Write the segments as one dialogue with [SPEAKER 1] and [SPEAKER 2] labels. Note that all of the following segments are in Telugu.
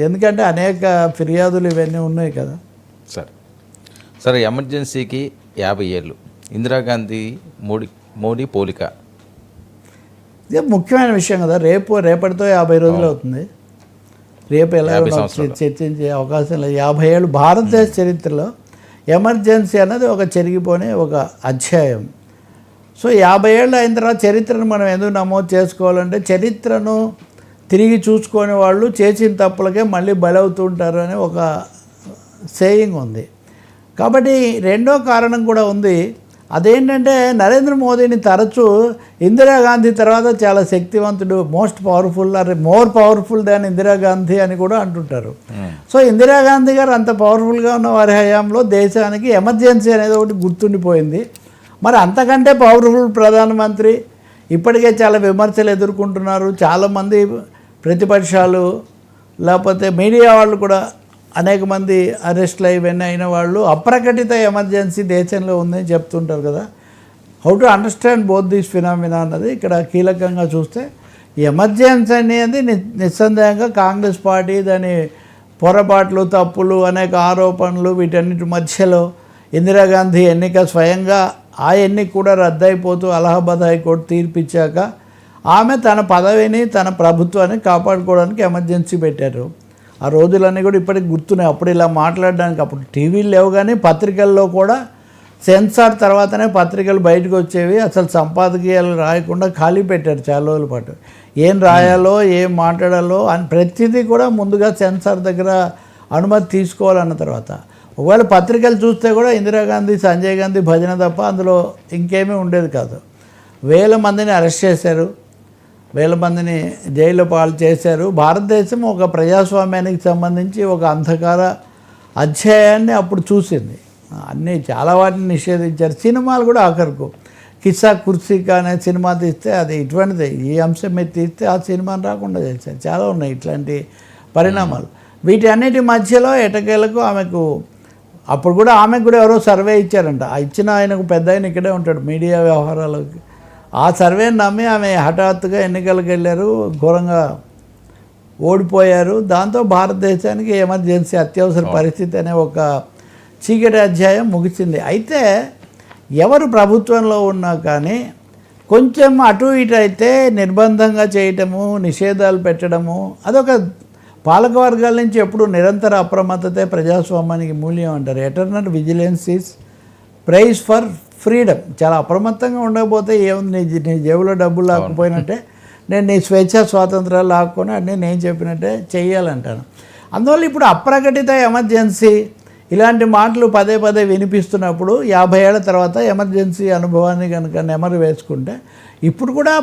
[SPEAKER 1] ఎందుకంటే అనేక ఫిర్యాదులు ఇవన్నీ ఉన్నాయి కదా.
[SPEAKER 2] సరే ఎమర్జెన్సీకి 50 ఏళ్ళు, ఇందిరాగాంధీ మోడీ పోలిక,
[SPEAKER 1] ఇదే ముఖ్యమైన విషయం కదా. రేపటితో 50 రోజులు అవుతుంది. రేపు ఎలా చర్చించే అవకాశం లేదు. 50 ఏళ్ళు భారతదేశ చరిత్రలో ఎమర్జెన్సీ అన్నది ఒక చెరిగిపోని ఒక అధ్యాయం. సో 50 ఏళ్ళు అయిన తర్వాత చరిత్రను మనం ఎందుకు నమోదు చేసుకోవాలంటే, చరిత్రను తిరిగి చూసుకునే వాళ్ళు చేసిన తప్పులకే మళ్ళీ బలవుతుంటారు అనే ఒక సేయింగ్ ఉంది. కాబట్టి రెండో కారణం కూడా ఉంది. అదేంటంటే నరేంద్ర మోదీని తరచూ ఇందిరాగాంధీ తర్వాత చాలా శక్తివంతుడు, మోస్ట్ పవర్ఫుల్ మోర్ పవర్ఫుల్ దాన్ ఇందిరాగాంధీ అని కూడా అంటుంటారు. సో ఇందిరాగాంధీ గారు అంత పవర్ఫుల్గా ఉన్న వారి హయాంలో దేశానికి ఎమర్జెన్సీ అనేది ఒకటి గుర్తుండిపోయింది. మరి అంతకంటే పవర్ఫుల్ ప్రధానమంత్రి ఇప్పటికే చాలా విమర్శలు ఎదుర్కొంటున్నారు. చాలామంది ప్రతిపక్షాలు లేకపోతే మీడియా వాళ్ళు కూడా అనేక మంది అరెస్ట్లు ఇవన్నీ అయిన వాళ్ళు అప్రకటిత ఎమర్జెన్సీ దేశంలో ఉందని చెప్తుంటారు కదా. How to understand both these phenomena అన్నది ఇక్కడ కీలకంగా చూస్తే, ఎమర్జెన్సీ అనేది నిస్సందేహంగా కాంగ్రెస్ పార్టీ దాని పొరపాట్లు, తప్పులు, అనేక ఆరోపణలు, వీటన్నిటి మధ్యలో ఇందిరాగాంధీ ఎన్నిక స్వయంగా ఆ ఎన్నిక కూడా రద్దయిపోతూ అలహాబాద్ హైకోర్టు తీర్పిచ్చాక ఆమె తన పదవిని తన ప్రభుత్వాన్ని కాపాడుకోవడానికి ఎమర్జెన్సీ పెట్టారు. ఆ రోజులన్నీ కూడా ఇప్పటికి గుర్తున్నాయి. అప్పుడు ఇలా మాట్లాడడానికి అప్పుడు టీవీలు లేవు, కానీ పత్రికల్లో కూడా సెన్సార్ తర్వాతనే పత్రికలు బయటకు వచ్చేవి. అసలు సంపాదకీయాలు రాయకుండా ఖాళీ పెట్టారు చాలా రోజుల పాటు. ఏం రాయాలో ఏం మాట్లాడాలో అని ప్రతిదీ కూడా ముందుగా సెన్సార్ దగ్గర అనుమతి తీసుకోవాలన్న తర్వాత, ఒకవేళ పత్రికలు చూస్తే కూడా ఇందిరాగాంధీ, సంజయ్ గాంధీ భజన తప్ప అందులో ఇంకేమీ ఉండేది కాదు. వేల మందిని అరెస్ట్ చేశారు, వేల మందిని జైలు పాలు చేశారు. భారతదేశం ఒక ప్రజాస్వామ్యానికి సంబంధించి ఒక అంధకార అధ్యాయాన్ని అప్పుడు చూసింది. అన్నీ చాలా వాటిని నిషేధించారు. సినిమాలు కూడా ఆఖరుకు కిస్సా కుర్సీకా అనే సినిమా తీస్తే అది ఇటువంటిదే, ఈ అంశం మీద తీస్తే ఆ సినిమాని రాకుండా చేశారు. చాలా ఉన్నాయి ఇట్లాంటి పరిణామాలు. వీటి అన్నిటి మధ్యలో ఎటకేలకు ఆమెకు అప్పుడు కూడా ఆమెకు కూడా ఎవరో సర్వే ఇచ్చారంట. ఆ ఇచ్చిన ఆయనకు పెద్ద ఆయన ఇక్కడే ఉంటాడు మీడియా వ్యవహారాలకి. ఆ సర్వేని నమ్మి ఆమె హఠాత్తుగా ఎన్నికలకు వెళ్ళారు, ఘోరంగా ఓడిపోయారు. దాంతో భారతదేశానికి ఎమర్జెన్సీ అత్యవసర పరిస్థితి అనే ఒక చీకటి అధ్యాయం ముగిసింది. అయితే ఎవరు ప్రభుత్వంలో ఉన్నా కానీ కొంచెం అటు ఇటు అయితే నిర్బంధంగా చేయటము, నిషేధాలు పెట్టడము, అదొక పాలకవర్గాల నుంచి ఎప్పుడు నిరంతర అప్రమత్తతే ప్రజాస్వామ్యానికి మూల్యం అంటారు. Eternal vigilance is prize for freedom. చాలా అప్రమత్తంగా ఉండకపోతే ఏముంది, నీ జేబులో డబ్బులు లాక్కుపోయినట్టే నేను నీ స్వేచ్ఛ స్వాతంత్రాలు లాక్కొని అన్నీ నేను చెప్పినట్టే చెయ్యాలంటాను. అందువల్ల ఇప్పుడు అప్రకటిత ఎమర్జెన్సీ ఇలాంటి మాటలు పదే పదే వినిపిస్తున్నప్పుడు 50 ఏళ్ల తర్వాత ఎమర్జెన్సీ అనుభవాన్ని కనుక నెమరు వేసుకుంటే ఇప్పుడు కూడా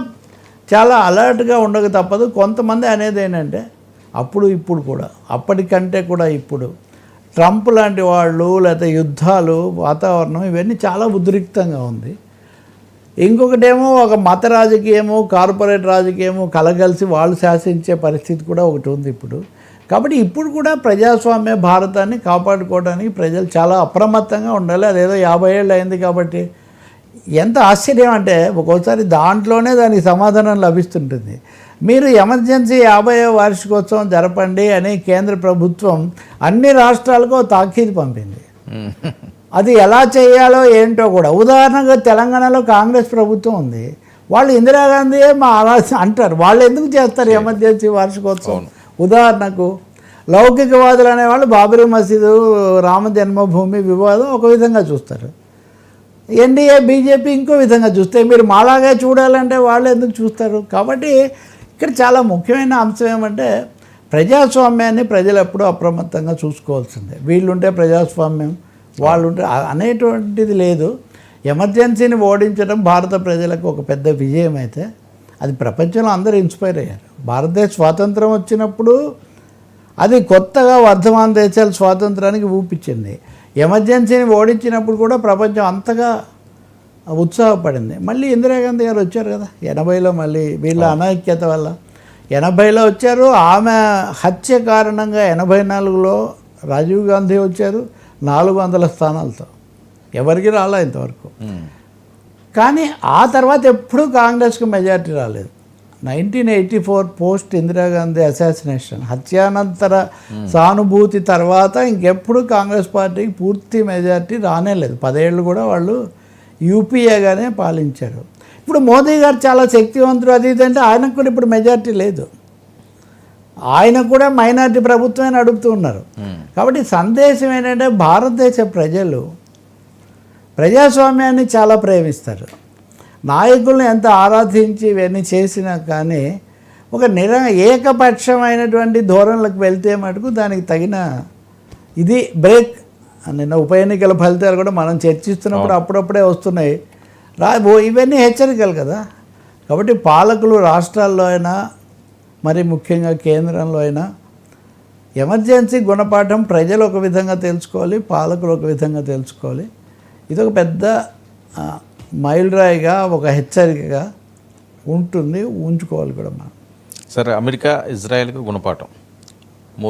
[SPEAKER 1] చాలా అలర్ట్గా ఉండక తప్పదు. కొంతమంది అనేది ఏంటంటే అప్పుడు ఇప్పుడు కూడా అప్పటికంటే కూడా ఇప్పుడు ట్రంప్ లాంటి వాళ్ళు, లేకపోతే యుద్ధాలు, వాతావరణం ఇవన్నీ చాలా ఉద్రిక్తంగా ఉంది. ఇంకొకటేమో ఒక మత రాజకీయము, కార్పొరేట్ రాజకీయము కలగలిసి వాళ్ళు శాసించే పరిస్థితి కూడా ఒకటి ఉంది ఇప్పుడు. కాబట్టి ఇప్పుడు కూడా ప్రజాస్వామ్య భారతాన్ని కాపాడుకోవడానికి ప్రజలు చాలా అప్రమత్తంగా ఉండాలి. అదేదో 50 ఏళ్ళు అయింది కాబట్టి ఎంత ఆశ్చర్యం అంటే ఒక్కోసారి దాంట్లోనే దానికి సమాధానం లభిస్తుంటుంది. మీరు ఎమర్జెన్సీ 50వ వార్షికోత్సవం జరపండి అని కేంద్ర ప్రభుత్వం అన్ని రాష్ట్రాలకు తాకీదు పంపింది. అది ఎలా చేయాలో ఏంటో కూడా. ఉదాహరణగా తెలంగాణలో కాంగ్రెస్ ప్రభుత్వం ఉంది, వాళ్ళు ఇందిరాగాంధీయే మా ఆలోచన అంటారు. వాళ్ళు ఎందుకు చేస్తారు ఎమర్జెన్సీ వార్షికోత్సవం? ఉదాహరణకు లౌకికవాదులు అనేవాళ్ళు బాబరీ మసీదు, రామ జన్మభూమి వివాదం ఒక విధంగా చూస్తారు, ఎన్డీఏ బీజేపీ ఇంకో విధంగా చూస్తే, మీరు మాలాగే చూడాలంటే వాళ్ళు ఎందుకు చూస్తారు? కాబట్టి ఇక్కడ చాలా ముఖ్యమైన అంశం ఏమంటే ప్రజాస్వామ్యాన్ని ప్రజలు ఎప్పుడూ అప్రమత్తంగా చూసుకోవాల్సిందే. వీళ్ళుంటే ప్రజాస్వామ్యం, వాళ్ళుంటే అనేటువంటిది లేదు. ఎమర్జెన్సీని ఓడించడం భారత ప్రజలకు ఒక పెద్ద విజయం అయితే అది ప్రపంచంలో అందరూ ఇన్స్పైర్ అయ్యారు. భారతదేశ స్వాతంత్రం వచ్చినప్పుడు అది కొత్తగా వర్ధమాన దేశాల స్వాతంత్రానికి ఊపిచ్చింది. ఎమర్జెన్సీని ఓడించినప్పుడు కూడా ప్రపంచం అంతగా ఉత్సాహపడింది. మళ్ళీ ఇందిరాగాంధీ గారు వచ్చారు కదా 80లో, మళ్ళీ వీళ్ళ అనైక్యత వల్ల 80లో వచ్చారు. ఆమె హత్య కారణంగా 84లో రాజీవ్ గాంధీ వచ్చారు 400 స్థానాలతో, ఎవరికి రాలా ఇంతవరకు. కానీ ఆ తర్వాత ఎప్పుడూ కాంగ్రెస్కి మెజారిటీ రాలేదు. 1984 పోస్ట్ ఇందిరాగాంధీ అసాసినేషన్ హత్యానంతర సానుభూతి తర్వాత ఇంకెప్పుడు కాంగ్రెస్ పార్టీకి పూర్తి మెజార్టీ రానేలేదు. 10 ఏళ్ళు కూడా వాళ్ళు యూపీఏగానే పాలించారు. ఇప్పుడు మోదీ గారు చాలా శక్తివంతుడు అది ఇది అంటే ఆయనకు కూడా ఇప్పుడు మెజార్టీ లేదు. ఆయన కూడా మైనార్టీ ప్రభుత్వమే నడుపుతూ ఉన్నారు. కాబట్టి సందేశం ఏంటంటే భారతదేశ ప్రజలు ప్రజాస్వామ్యాన్ని చాలా ప్రేమిస్తారు. నాయకుల్ని ఎంత ఆరాధించి ఇవన్నీ చేసినా కానీ ఒక ఏకపక్షమైనటువంటి ధోరణులకు వెళ్తే మటుకు దానికి తగిన ఇది బ్రేక్. నిన్న ఉప ఎన్నికల ఫలితాలు కూడా మనం చర్చిస్తున్నప్పుడు అప్పుడప్పుడే వస్తున్నాయి. ఇవన్నీ హెచ్చరికలు కదా. కాబట్టి పాలకులు రాష్ట్రాల్లో అయినా మరి ముఖ్యంగా కేంద్రంలో అయినా ఎమర్జెన్సీ గుణపాఠం ప్రజలు ఒక విధంగా తెలుసుకోవాలి, పాలకులు ఒక విధంగా తెలుసుకోవాలి. ఇది ఒక పెద్ద మైలురాయిగా ఒక హెచ్చరికగా ఉంటుంది, ఉంచుకోవాలి కూడా మనం.
[SPEAKER 2] సరే, అమెరికా ఇజ్రాయెల్కి గుణపాఠం.